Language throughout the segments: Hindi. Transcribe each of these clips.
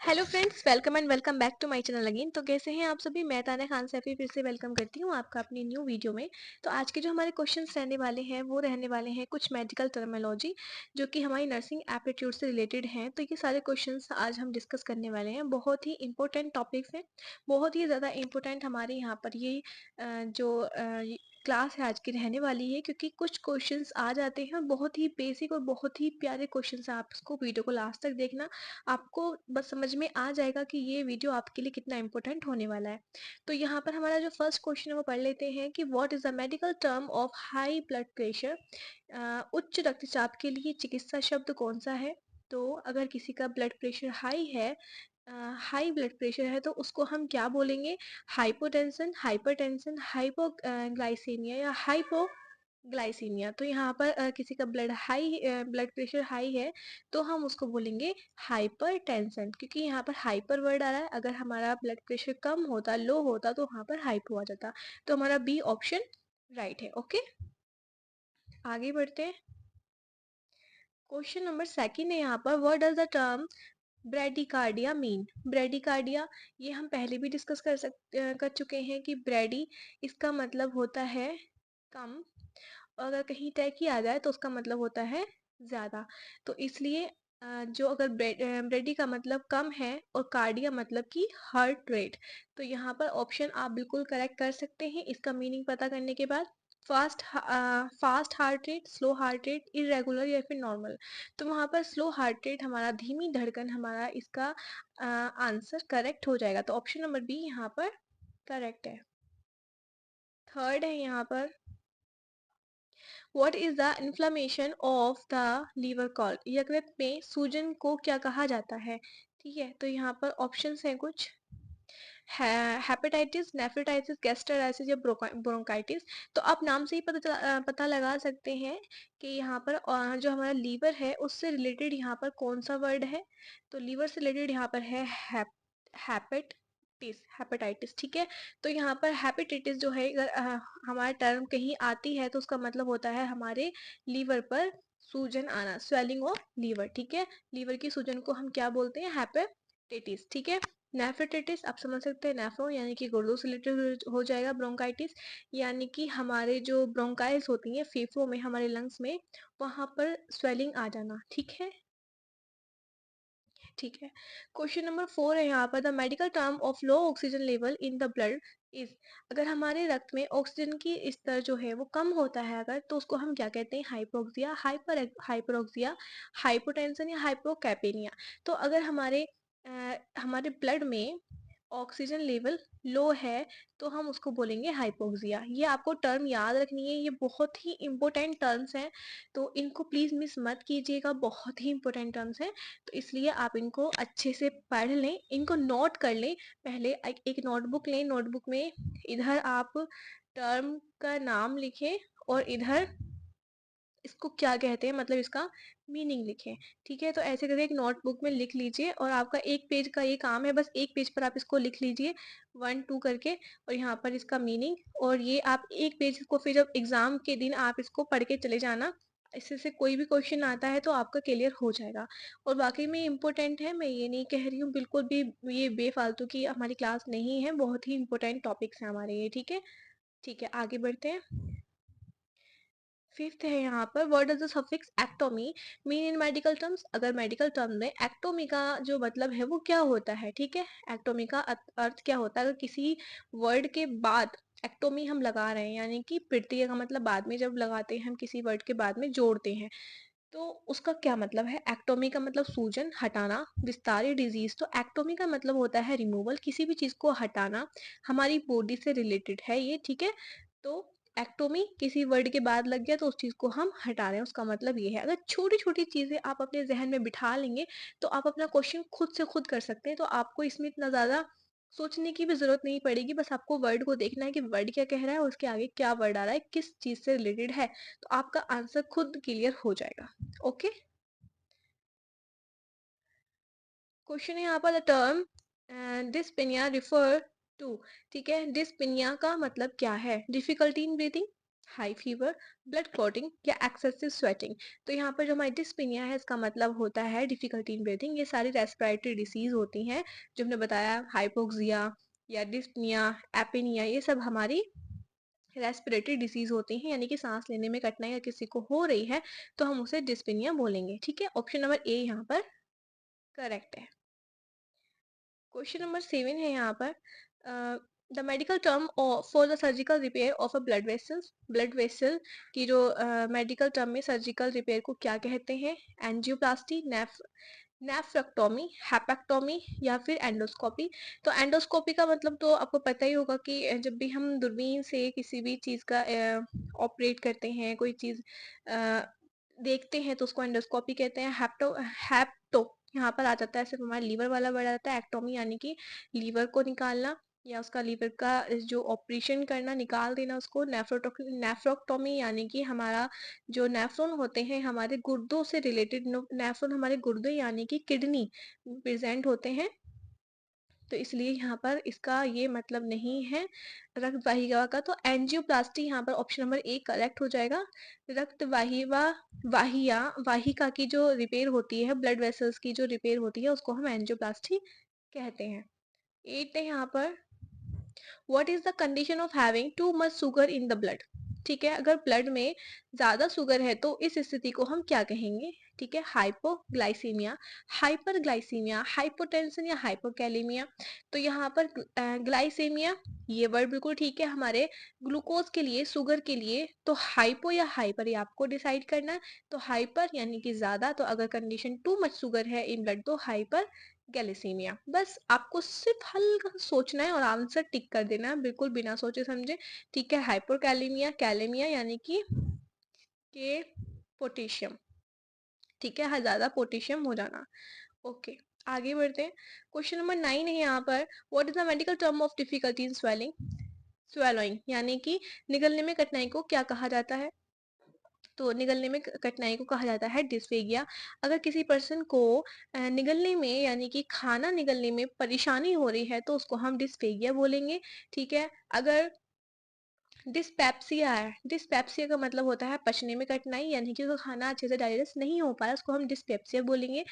Hello friends, welcome and welcome back to my channel again. तो कैसे हैं आप सभी। मैं ताना खान सैफी फिर से वेलकम करती हूँ आपका अपनी न्यू वीडियो में। तो आज के जो हमारे क्वेश्चंस रहने वाले हैं वो रहने वाले हैं कुछ मेडिकल टर्मिनोलॉजी जो कि हमारी नर्सिंग एप्टीट्यूड से रिलेटेड हैं। तो ये सारे क्वेश्चंस आज हम डिस्कस करने वाले हैं। बहुत ही इंपॉर्टेंट टॉपिक्स हैं, बहुत ही ज़्यादा इंपॉर्टेंट हमारे यहाँ पर ये क्लास है आज की रहने वाली है, क्योंकि कुछ क्वेश्चंस आ जाते हैं बहुत ही बेसिक और बहुत ही प्यारे क्वेश्चंस हैं। आप इसको वीडियो को लास्ट तक देखना, आपको बस समझ में आ जाएगा कि ये वीडियो आपके लिए कितना इम्पोर्टेंट होने वाला है। तो यहाँ पर हमारा जो फर्स्ट क्वेश्चन है वो पढ़ लेते हैं कि what is the medical term of high blood pressure. उच्च रक्तचाप के लिए चिकित्सा शब्द कौन सा है। तो अगर किसी का ब्लड प्रेशर हाई है, हाई ब्लड प्रेशर है, तो उसको हम क्या बोलेंगे। हाइपोटेंशन, हाइपरटेंशन, हाइपोग्लाइसीमिया या हाइपोग्लाइसीमिया। तो यहाँ पर किसी का ब्लड प्रेशर हाई है तो हम उसको बोलेंगे हाइपरटेंशन, क्योंकि यहाँ पर हाइपर वर्ड आ रहा है। अगर हमारा ब्लड प्रेशर कम होता, लो होता, तो वहाँ पर हाइपो आ जाता। तो हमारा बी ऑप्शन राइट है। ओके, आगे बढ़ते हैं। क्वेश्चन नंबर सेकंड है यहाँ पर, what does the term bradycardia mean. Bradycardia ये हम पहले भी डिस्कस कर चुके हैं कि ब्रेडी इसका मतलब होता है कम, और अगर कहीं टैकी आ जाए तो उसका मतलब होता है ज़्यादा। तो इसलिए जो अगर ब्रेडी का मतलब कम है और कार्डिया मतलब कि हार्ट रेट, तो यहाँ पर ऑप्शन आप बिल्कुल करेक्ट कर सकते हैं इसका मीनिंग पता करने के बाद। Fast heart rate, slow heart rate, irregular या फिर नॉर्मल। तो वहाँ पर स्लो हार्ट रेट हमारा, धीमी धड़कन हमारा इसका आंसर करेक्ट हो जाएगा। तो ऑप्शन नंबर बी यहाँ पर करेक्ट है। थर्ड है यहाँ पर, what is the inflammation of the liver called. यकृत में सूजन को क्या कहा जाता है। ठीक है, तो यहाँ पर ऑप्शंस हैं कुछ, हेपेटाइटिस, नेफ्रोटाइटिस, गैस्ट्राइटिस या ब्रोंकाइटिस। तो आप नाम से ही पता लगा सकते हैं कि यहाँ पर जो हमारा लीवर है उससे रिलेटेड यहाँ पर कौन सा वर्ड है। तो लीवर से रिलेटेड यहाँ पर है हेपेटिस, हेपेटाइटिस। ठीक है, तो यहाँ पर हेपेटाइटिस जो है, अगर हमारा टर्म कहीं आती है तो उसका मतलब होता है हमारे लीवर पर सूजन आना, स्वेलिंग ऑफ लीवर। ठीक है, लीवर की सूजन को हम क्या बोलते हैं, हेपेटाइटिस। ठीक है, नेफ्रोटाइटिस आप समझ सकते हैं, नेफ्रो यानी कि गुर्दों से रिलेटेड हो जाएगा। ब्रोंकाइटिस यानी कि हमारे जो ब्रोंकाइल्स होती हैं फेफड़ों में, हमारे लंग्स में, वहां पर स्वेलिंग आ जाना। ठीक है, ठीक है। क्वेश्चन नंबर 4 है यहाँ पर, the medical term of low oxygen level in the blood is. अगर हमारे रक्त में ऑक्सीजन की स्तर जो है वो कम होता है अगर, तो उसको हम क्या कहते हैं, हाइपोक्सिया, हाइपरोक्सिया, हाइपोटेंशन या हाइपोकैपेनिया। तो अगर हमारे ब्लड में ऑक्सीजन लेवल लो है तो हम उसको बोलेंगे हाइपोक्सिया। ये आपको टर्म याद रखनी है, ये बहुत ही इंपॉर्टेंट टर्म्स हैं, तो इनको प्लीज मिस मत कीजिएगा, बहुत ही इंपॉर्टेंट टर्म्स हैं। तो इसलिए आप इनको अच्छे से पढ़ लें, इनको नोट कर लें। पहले एक नोटबुक लें, नोटबुक में इधर आप टर्म का नाम लिखें और इधर इसको क्या कहते हैं, मतलब इसका मीनिंग लिखें। ठीक है, तो ऐसे करके एक नोटबुक में लिख लीजिए, और आपका एक पेज का ये काम है, बस एक पेज पर आप इसको लिख लीजिए 1 2 करके, और यहाँ पर इसका मीनिंग। और ये आप एक पेज को फिर जब एग्जाम के दिन आप इसको पढ़ के चले जाना, इससे से कोई भी क्वेश्चन आता है तो आपका क्लियर हो जाएगा। और वाकई में इम्पोर्टेंट है, मैं ये नहीं कह रही हूँ बिल्कुल भी ये बेफालतू की हमारी क्लास नहीं है, बहुत ही इंपॉर्टेंट टॉपिक्स हैं हमारे ये। ठीक है, ठीक है, आगे बढ़ते हैं। फिफ्थ है यहाँ पर, what does the suffix ectomy mean in medical terms. अगर मेडिकल टर्म में एक्टोमी का जो मतलब है वो क्या होता है। ठीक है, एक्टोमी का अर्थ क्या होता है, अगर किसी वर्ड के बाद एक्टोमी हम लगा रहे हैं, यानी कि प्रत्यय का मतलब बाद में जब लगाते हैं हम किसी वर्ड के बाद में जोड़ते हैं, तो उसका क्या मतलब है। एक्टोमी का मतलब सूजन, हटाना, विस्तार या डिजीज। तो एक्टोमी का मतलब होता है रिमूवल, किसी भी चीज को हटाना, हमारी बॉडी से रिलेटेड है ये। ठीक है, तो एक्टोमी किसी वर्ड के बाद लग गया तो उस चीज को हम हटा रहे हैं, उसका मतलब ये है। अगर छोटी छोटी चीजें आप अपने जहन में बिठा लेंगे तो आप अपना क्वेश्चन खुद से खुद कर सकते हैं। तो आपको इसमें इतना ज्यादा सोचने की भी जरूरत नहीं पड़ेगी, बस आपको वर्ड को देखना है कि वर्ड क्या कह रहा है और उसके आगे क्या वर्ड आ रहा है, किस चीज से रिलेटेड है, तो आपका आंसर खुद क्लियर हो जाएगा। ओके, क्वेश्चन है यहाँ पर, the term dyspnoea refer to. ठीक है, डिस्पेनिया का मतलब क्या है, difficulty in breathing, high fever, blood clotting या एक्सेसिव स्वेटिंग। तो यहाँ पर जो हमारी डिस्पीनिया है इसका मतलब होता है डिफिकल्टी इन ब्रीथिंग। ये सारी रेस्पिरेटरी डिसीज होती हैं जो हमने बताया, हाइपोक्सिया या डिस्पनिया, एपिनिया, ये सब हमारी रेस्पिरेटरी डिसीज होती हैं, यानी कि सांस लेने में कठिनाई अगर किसी को हो रही है तो हम उसे डिस्पीनिया बोलेंगे। ठीक है, ऑप्शन नंबर ए यहाँ पर करेक्ट है। क्वेश्चन नंबर 7 है यहाँ पर, the medical term for the surgical repair of a blood vessels. Blood vessel की जो मेडिकल टर्म में सर्जिकल रिपेयर को क्या कहते हैं? एंजियोप्लास्टी, नेफ्रेक्टोमी, हेपेक्टोमी या फिर एंडोस्कोपी। तो एंडोस्कोपी का मतलब तो आपको पता ही होगा कि जब भी हम दूरबीन से किसी भी चीज़ का ऑपरेट करते हैं, कोई चीज़ देखते हैं तो उसको एंडोस्कोपी कहते हैं। हैप्टो यहाँ पर आ जाता है, सिर्फ हमारा लीवर वाला वर्ड आता है। एक्टोमी यानी कि लीवर को निकालना या उसका लीवर का जो ऑपरेशन करना, निकाल देना उसको। नेफ्रोक्टोमी यानी कि हमारा जो नेफ्रॉन होते हैं हमारे गुर्दों से रिलेटेड, नेफ्रॉन हमारे गुर्दे यानी कि किडनी प्रेजेंट होते हैं, तो इसलिए यहाँ पर इसका ये मतलब नहीं है रक्त वाहिका का। तो एंजियोप्लास्टी यहाँ पर ऑप्शन नंबर ए करेक्ट हो जाएगा। रक्त वाहिका की जो रिपेयर होती है, ब्लड वेसल्स की जो रिपेयर होती है, उसको हम एंजियोप्लास्टी कहते हैं। 8 है यहाँ पर, what is the condition of having too much sugar in the blood. ठीक है, अगर ब्लड में ज्यादा शुगर है तो इस स्थिति को हम क्या कहेंगे? ठीक है, हाइपोग्लाइसीमिया, हाइपरग्लाइसीमिया, हाइपोटेंशन या हाइपोकैलेमिया। तो यहाँ पर ग्लाइसेमिया, ये वर्ड बिल्कुल ठीक है हमारे ग्लूकोज के लिए, शुगर के लिए। तो हाइपो या हाइपर ये आपको डिसाइड करना है। तो हाइपर यानी कि ज्यादा, तो अगर कंडीशन टू मच शुगर है इन ब्लड तो हाइपर गैलिसीमिया। बस आपको सिर्फ हल्का सा सोचना है और आंसर टिक कर देना है, बिल्कुल बिना सोचे समझे। ठीक है, हाइपोकैलेमिया, कैलेमिया यानी कि के पोटेशियम। ठीक है, ज्यादा पोटेशियम हो जाना। ओके, आगे बढ़ते हैं। क्वेश्चन नंबर 9 है यहाँ पर, what is the medical term of difficulty in swallowing, यानी कि निगलने में कठिनाई को क्या कहा जाता है? तो निगलने में कठिनाई को कहा जाता है डिस्फेगिया। अगर किसी पर्सन को निगलने में यानी कि खाना निगलने में परेशानी हो रही है तो उसको हम डिस्फेगिया बोलेंगे। ठीक है, अगर डिस्पेप्सिया है, डिस्पेप्सिया का मतलब होता है पचने में कठिनाई, यानी कि उसको खाना अच्छे से डाइजेस्ट नहीं हो पा रहा, उसको हम डिस्पेप्सिया बोलेंगे।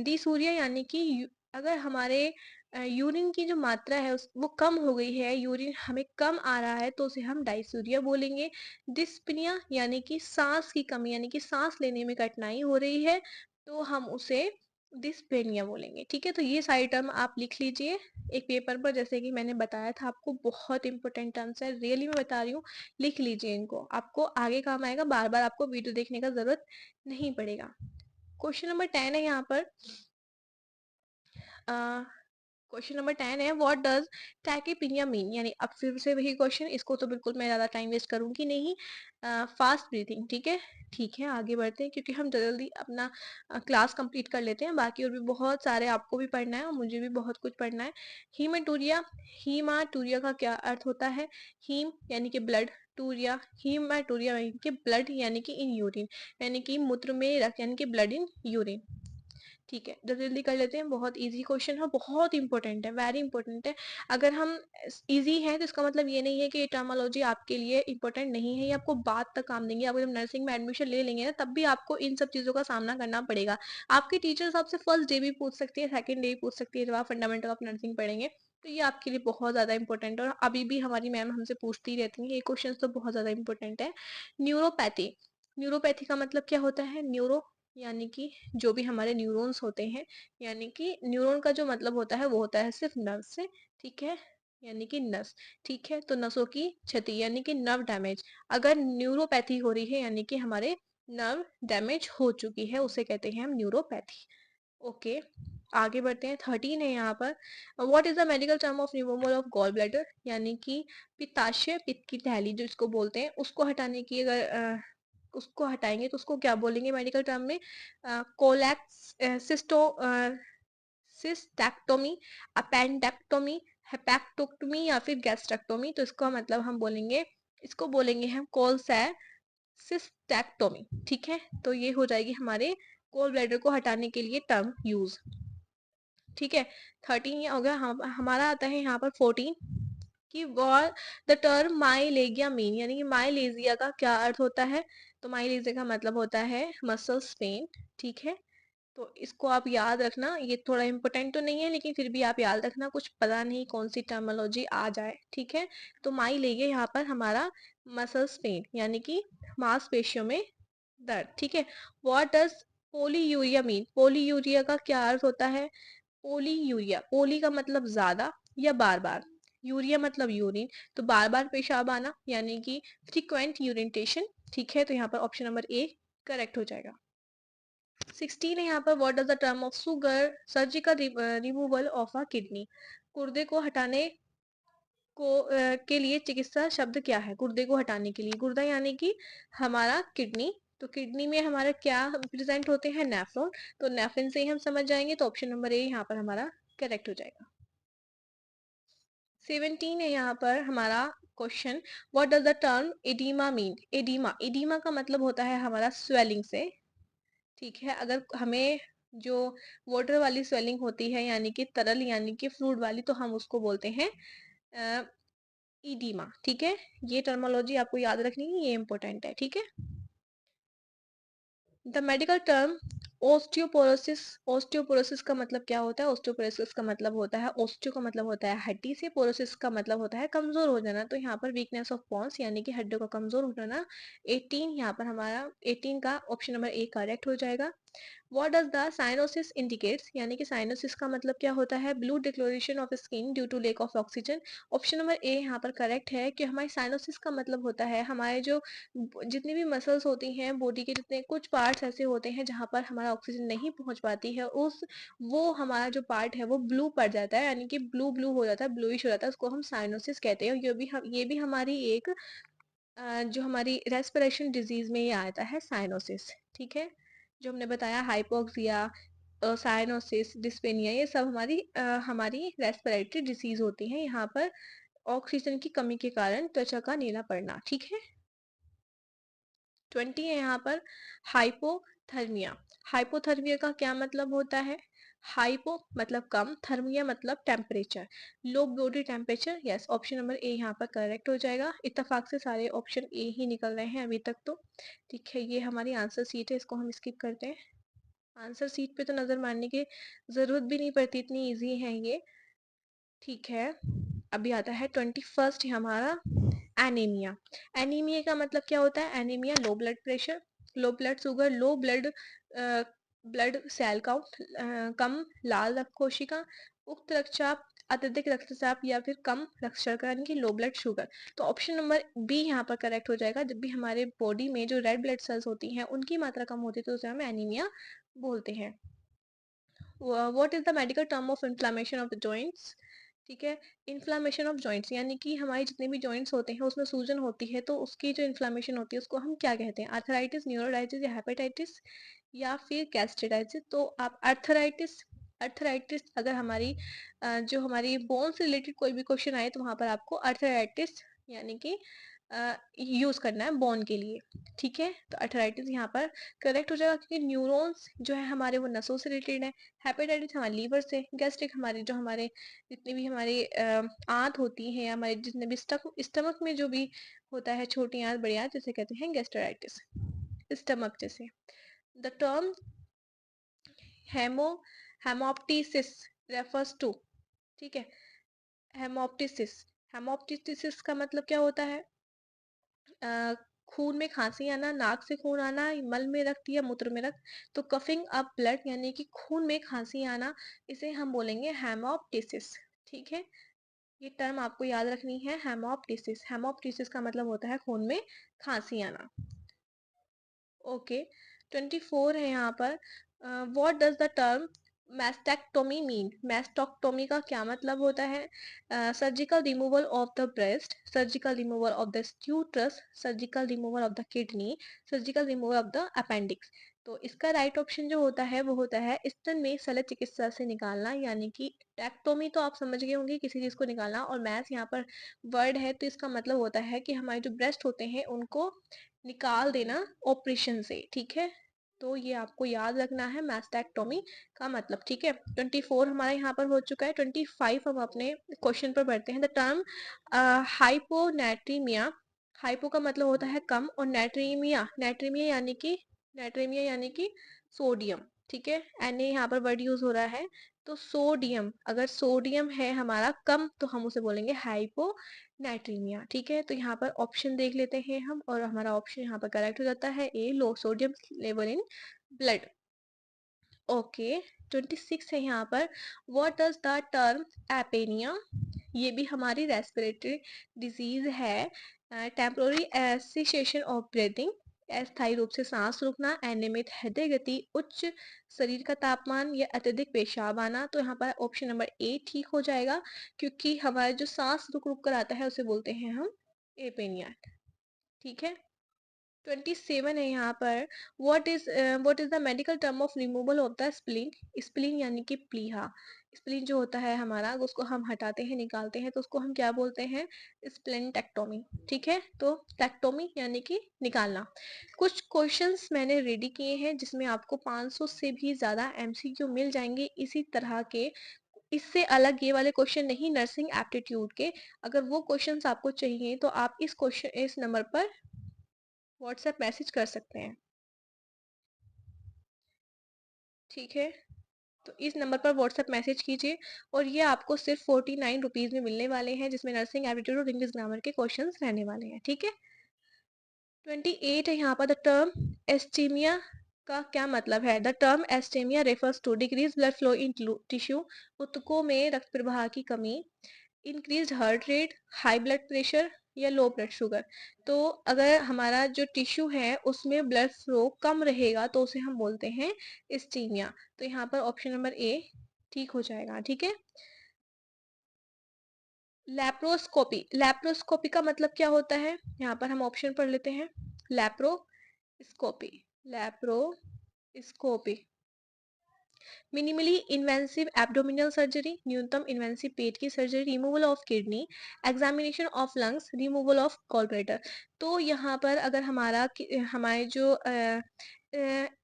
डिसूरिया यानी कि अगर हमारे यूरिन की जो मात्रा है वो कम हो गई है, यूरिन हमें कम आ रहा है, तो उसे हम डाइसूरिया बोलेंगे। डिस्पनिया यानी कि सांस की कमी, यानी कि सांस लेने में कठिनाई हो रही है, तो हम उसे डिस्पेनिया बोलेंगे। ठीक है, तो ये सारी टर्म आप लिख लीजिए एक पेपर पर, जैसे कि मैंने बताया था आपको, बहुत इंपॉर्टेंट टर्म्स है, रियली मैं बता रही हूँ। लिख लीजिए इनको, आपको आगे काम आएगा, बार बार आपको वीडियो देखने का जरूरत नहीं पड़ेगा। क्वेश्चन नंबर 10 है यहाँ पर, क्वेश्चन नंबर 10 है, व्हाट डज टैकीपीनिया मीन, यानी अब फिर से वही क्वेश्चन, इसको तो बिल्कुल मैं ज़्यादा टाइम वेस्ट करूंगी नहीं। Fast breathing. ठीक है, आगे बढ़ते हैं क्योंकि हम जल्दी अपना क्लास कंप्लीट कर लेते हैं, बाकी और भी बहुत सारे आपको भी पढ़ना है और मुझे भी बहुत कुछ पढ़ना है। हीमाटूरिया, हीमाटूरिया का क्या अर्थ होता है? हीम यानी कि ब्लड, टूरिया, हीमाटूरिया यानी कि ब्लड यानी कि इन यूरिन, यानी कि मूत्र में रक्त यानी कि ब्लड इन यूरिन। ठीक है, जल्दी जल्दी कर लेते हैं, बहुत इजी क्वेश्चन है, बहुत इंपॉर्टेंट है, वेरी इंपॉर्टेंट है। अगर हम इजी है तो इसका मतलब ये नहीं है कि ये टर्मोलॉजी आपके लिए इंपॉर्टेंट नहीं है, ये आपको बाद तक काम देंगे। आप जब नर्सिंग में एडमिशन ले लेंगे ना, तब भी आपको इन सब चीज़ों का सामना करना पड़ेगा। आपके टीचर्स आपसे फर्स्ट डे भी पूछ सकती है, सेकेंड डे भी पूछ सकती है, जब आप फंडामेंटल ऑफ नर्सिंग पढ़ेंगे, तो ये आपके लिए बहुत ज़्यादा इंपॉर्टेंट है। और अभी भी हमारी मैम हमसे पूछती रहती हैं, ये क्वेश्चन तो बहुत ज़्यादा इंपॉर्टेंट है। न्यूरोपैथी, न्यूरोपैथी का मतलब क्या होता है? न्यूरो यानी कि जो भी हमारे न्यूरॉन्स होते हैं, यानी कि न्यूरॉन का जो मतलब होता है वो होता है सिर्फ नर्व से। ठीक है, यानी कि नस। ठीक है, तो नसों की क्षति यानी कि नर्व डैमेज। अगर न्यूरोपैथी हो रही है यानी कि हमारे नर्व डैमेज हो चुकी है, उसे कहते हैं हम न्यूरोपैथी। ओके, आगे बढ़ते हैं। 13 है यहाँ पर, what is the medical term of removal of gall bladder, यानी कि पित्ताशय, पित्त की थैली जो इसको बोलते हैं, उसको हटाने की, अगर उसको हटाएंगे तो उसको क्या बोलेंगे मेडिकल टर्म में? कोलैक्स, सिस्टैक्टोमी, अपेंडेक्टोमी, हेपेक्टोटोमी या फिर गैस्ट्रेक्टोमी। तो इसका मतलब हम बोलेंगे, इसको बोलेंगे हम कोलसिस्टेक्टोमी। ठीक है, तो ये हो जाएगी हमारे कोल ब्लैडर को हटाने के लिए टर्म यूज। ठीक है, 13 ये हो गया। हमारा आता है यहाँ पर 14, कि वॉट द टर्म माइलेगिया मीन, यानी कि माइलेजिया का क्या अर्थ होता है। तो माइलेजिया का मतलब होता है मसल्स पेन। ठीक है, तो इसको आप याद रखना, ये थोड़ा इम्पोर्टेंट तो नहीं है लेकिन फिर भी आप याद रखना, कुछ पता नहीं कौन सी टर्मिनोलॉजी आ जाए। ठीक है, तो माइलेगिया यहाँ पर हमारा मसल्स पेन यानी कि मांसपेशियों में दर्द। ठीक है, what does polyuria mean, polyuria का क्या अर्थ होता है। पोलीयूरिया, पोली का मतलब ज्यादा या बार बार, यूरिया मतलब यूरिन, तो बार बार पेशाब आना यानी कि फ्रीक्वेंट यूरिनटेशन। ठीक है, तो यहाँ पर ऑप्शन नंबर ए करेक्ट हो जाएगा। 16 है यहाँ पर, what does the term of sugar surgical removal of a kidney, गुर्दे को हटाने के लिए चिकित्सा शब्द क्या है। गुर्दे को हटाने के लिए, गुर्दा यानी कि हमारा किडनी, तो किडनी में हमारा क्या प्रेजेंट होते हैं, नेफ्रॉन, तो नेफ्रिन से ही हम समझ जाएंगे, तो ऑप्शन नंबर ए यहाँ पर हमारा करेक्ट हो जाएगा। 17 है यहाँ पर हमारा question, what does the term oedema mean, oedema, oedema का मतलब होता है हमारा स्वेलिंग से। ठीक है, अगर हमें जो वाटर वाली स्वेलिंग होती है यानी कि तरल यानी कि फ्लूइड वाली, तो हम उसको बोलते हैं ईडीमा। ठीक है, ये टर्मोलॉजी आपको याद रखनी है, ये इंपॉर्टेंट है। ठीक है, the medical term osteoporosis, osteoporosis का मतलब क्या होता है। ओस्टियोपोरोसिस का मतलब होता है, ओस्टियो का मतलब होता है हड्डी से, पोरोसिस का मतलब होता है कमजोर हो जाना, तो यहाँ पर वीकनेस ऑफ बोन्स यानी कि हड्डियों का कमजोर हो जाना। 18 यहाँ पर हमारा 18 का ऑप्शन नंबर ए करेक्ट हो जाएगा। What does the cyanosis indicates, यानी कि साइनोसिस का मतलब क्या होता है, blue discolouration of skin due to lack of oxygen. Option number A यहाँ पर करेक्ट है कि हमारे साइनोसिस का मतलब होता है हमारे जो जितनी भी मसल्स होती हैं बॉडी के, जितने कुछ पार्ट्स ऐसे होते हैं जहाँ पर हमारा ऑक्सीजन नहीं पहुंच पाती है, उस वो हमारा जो पार्ट है वो ब्लू पड़ जाता है, यानी कि ब्लू ब्लू हो जाता है, ब्लूइश हो जाता है, उसको हम साइनोसिस कहते हैं। ये भी हमारी एक जो हमारी रेस्पिरेशन डिजीज में ये आता है साइनोसिस। ठीक है, जो हमने बताया हाइपोक्सिया, साइनोसिस, डिस्पेनिया, ये सब हमारी रेस्पिरेटरी डिजीज होती हैं, यहाँ पर ऑक्सीजन की कमी के कारण त्वचा का नीला पड़ना। ठीक है, 20 है यहाँ पर, हाइपोथर्मिया, हाइपोथर्मिया का क्या मतलब होता है। हाइपो मतलब कम, थर्मिया मतलब temperature, low body temperature. Yes, option number A यहाँ पर करेक्ट हो जाएगा। इत्तेफाक से सारे ऑप्शन ए ही निकल रहे हैं अभी तक तो। ठीक है, ये हमारी आंसर सीट है, इसको हम स्किप करते हैं। आंसर सीट पे तो नजर मारने की जरूरत भी नहीं पड़ती, इतनी इजी है ये। ठीक है, अभी आता है 21st हमारा, एनीमिया। एनीमिया का मतलब क्या होता है। Anaemia low blood pressure, low blood sugar, low blood blood cell count, कम लाल रक्त कोशिका, उक्त रक्तचाप, अत्यधिक रक्तचाप, या फिर कम रक्त शर्करा यानी कि लो ब्लड शुगर। तो ऑप्शन नंबर बी यहाँ पर करेक्ट हो जाएगा। जब भी हमारे बॉडी में जो रेड ब्लड सेल्स होती हैं उनकी मात्रा कम होती है तो उसे हम एनीमिया बोलते हैं। What is the medical term of inflammation of the joints. ठीक है, इन्फ्लामेशन ऑफ जॉइंट्स यानी कि हमारे जितने भी जॉइंट्स होते हैं उसमें सूजन होती है, तो उसकी जो इन्फ्लामेशन होती है उसको हम क्या कहते हैं। आर्थराइटिस, न्यूरोलाइटिस, या हेपेटाइटिस, या फिर गैस्ट्राइटिस। तो आप आर्थराइटिस, आर्थराइटिस अगर जो हमारी बोन से रिलेटेड कोई भी क्वेश्चन आए तो वहां पर आपको आर्थराइटिस यानी कि यूज करना है बोन के लिए। ठीक है, तो आर्थराइटिस यहाँ पर करेक्ट हो जाएगा क्योंकि न्यूरॉन्स जो है हमारे वो नसों से रिलेटेड है। हेपेटाइटिस हमारे लीवर से, गैस्ट्रिक हमारे जो हमारे जितनी भी हमारी आंत होती है, हमारे जितने भी स्टमक में जो भी होता है, छोटी आंत बड़ी आंत, जिसे कहते हैं गैस्ट्राइटिस, स्टमक जैसे। The term haemo haemoptysis refers to. ठीक है, हेमोप्टिसिस, हेमोप्टिसिस का मतलब क्या होता है। अ, खून में खांसी आना, नाक से खून आना, मल में रक्त या मूत्र में रक्त, तो कफिंग अप ब्लड यानी कि खून में खांसी आना, इसे हम बोलेंगे हेमोप्टिसिस। ठीक है, ये टर्म आपको याद रखनी है, हेमोप्टिसिस। हेमोप्टिसिस का मतलब होता है खून में खांसी आना। ओके, 24 है यहाँ पर, what does the term mastectomy mean, mastectomy का क्या मतलब होता है। Surgical removal of the breast, surgical removal of the uterus, surgical removal of the kidney, surgical removal of the appendix. तो इसका राइट ऑप्शन जो होता है वो होता है स्तन में शल्य चिकित्सा से निकालना, यानी कि टेक्टोमी तो आप समझ गए होंगे, किसी चीज को निकालना, और मैस यहाँ पर वर्ड है तो इसका मतलब होता है कि हमारे जो ब्रेस्ट होते हैं उनको निकाल देना ऑपरेशन से। ठीक है, तो ये आपको याद रखना है मैस्टेक्टोमी का मतलब, ठीक है। 24 हमारा यहाँ पर हो चुका है। 25 हम अपने क्वेश्चन पर बढ़ते हैं। द टर्म हाइपोनेट्रीमिया, हाइपो का मतलब होता है कम, और नेट्रीमिया, नेट्रीमिया यानी कि सोडियम, ठीक है। Na यहाँ पर वर्ड यूज हो रहा है। तो सोडियम, अगर सोडियम है हमारा कम तो हम उसे बोलेंगे हाइपोनेट्रीमिया, ठीक है। तो यहाँ पर ऑप्शन देख लेते हैं हम, और हमारा ऑप्शन यहाँ पर करेक्ट हो जाता है ए, low sodium level in blood. Okay, 26 है यहाँ पर। What does the term apnoea, ये भी हमारी रेस्पिरेटरी डिजीज है। टेम्पोररी एसिसेशन ऑफ ब्रीदिंग, अस्थायी रूप से सांस रुकना। अनियमित हृदय गति, उच्च शरीर का तापमान, या अत्यधिक पेशाब आना। तो यहाँ पर ऑप्शन नंबर ए ठीक हो जाएगा, क्योंकि हमारा जो सांस रुक रुक कर आता है उसे बोलते हैं हम एपेनिया, ठीक है। 27 है यहाँ पर। What is the medical term of removal of the spleen, spleen यानी कि प्लीहा। स्प्लीन जो होता है हमारा, उसको हम हटाते हैं, निकालते हैं, तो उसको हम क्या बोलते हैं, स्प्लेनेक्टोमी, ठीक है। तो टेक्टोमी यानी कि निकालना। कुछ क्वेश्चंस मैंने रेडी किए हैं जिसमें आपको 500 से भी ज्यादा एमसीक्यू मिल जाएंगे इसी तरह के। इससे अलग ये वाले क्वेश्चन नहीं, नर्सिंग एप्टीट्यूड के। अगर वो क्वेश्चंस आपको चाहिए तो आप इस नंबर पर व्हाट्सएप मैसेज कर सकते हैं, ठीक है। तो इस नंबर पर व्हाट्सएप मैसेज कीजिए, और ये आपको सिर्फ 49 रुपीज में मिलने वाले हैं, जिसमें नर्सिंग एप्टीट्यूड और इंग्लिश ग्रामर के क्वेश्चंस रहने वाले हैं, ठीक है। 28 है यहाँ पर। द टर्म एस्टीमिया का क्या मतलब है। The term ischaemia refers to decrease blood flow in tissue, ऊतकों में रक्त प्रवाह की कमी। Increased heart rate, high blood pressure, या लो ब्लड शुगर। तो अगर हमारा जो टिश्यू है उसमें ब्लड फ्लो कम रहेगा तो उसे हम बोलते हैं इस्टीमिया। तो यहाँ पर ऑप्शन नंबर ए ठीक हो जाएगा, ठीक है। लैप्रोस्कोपी, लैप्रोस्कोपी का मतलब क्या होता है, यहाँ पर हम ऑप्शन पढ़ लेते हैं। Laparoscopy, laparoscopy, minimally invasive abdominal surgery, न्यूनतम इन्वेंसिव पेट की surgery, removal of kidney, examination of lungs, removal of gallbladder. तो यहाँ पर अगर हमारे जो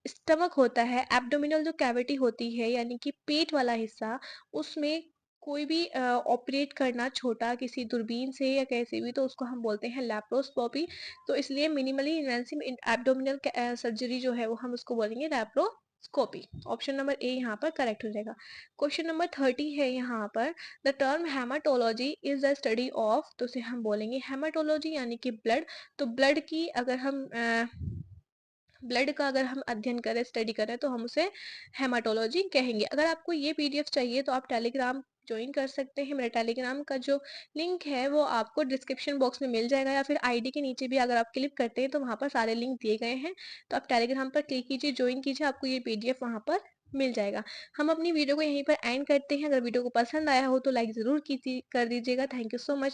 स्टमक होता है, एब्डोमिनल जो कैविटी होती है यानी कि पेट वाला हिस्सा, उसमें कोई भी ऑपरेट करना छोटा किसी दूरबीन से या कैसे भी, तो उसको हम बोलते हैं लैप्रोस्कोपी। तो इसलिए मिनिमली इन्वेंसिव एब्डोमिनल सर्जरी जो है वो हम उसको बोलेंगे लैप्रोस्कोपी। ऑप्शन नंबर ए यहाँ पर करेक्ट हो जाएगा। क्वेश्चन नंबर 30 है यहाँ पर। The term haematology is the study of, तो उसे हम बोलेंगे हेमाटोलॉजी यानी कि ब्लड। तो ब्लड की अगर हम ब्लड का अगर हम अध्ययन करें, स्टडी करें, तो हम उसे हेमाटोलॉजी कहेंगे। अगर आपको ये पीडीएफ चाहिए तो आप टेलीग्राम ज्वाइन कर सकते हैं। मेरा टेलीग्राम का जो लिंक है वो आपको डिस्क्रिप्शन बॉक्स में मिल जाएगा, या फिर आईडी के नीचे भी अगर आप क्लिक करते हैं तो वहाँ पर सारे लिंक दिए गए हैं। तो आप टेलीग्राम पर क्लिक कीजिए, ज्वाइन कीजिए, आपको ये पीडीएफ वहाँ पर मिल जाएगा। हम अपनी वीडियो को यहीं पर एंड करते हैं। अगर वीडियो को पसंद आया हो तो लाइक जरूर कर दीजिएगा। Thank you so much.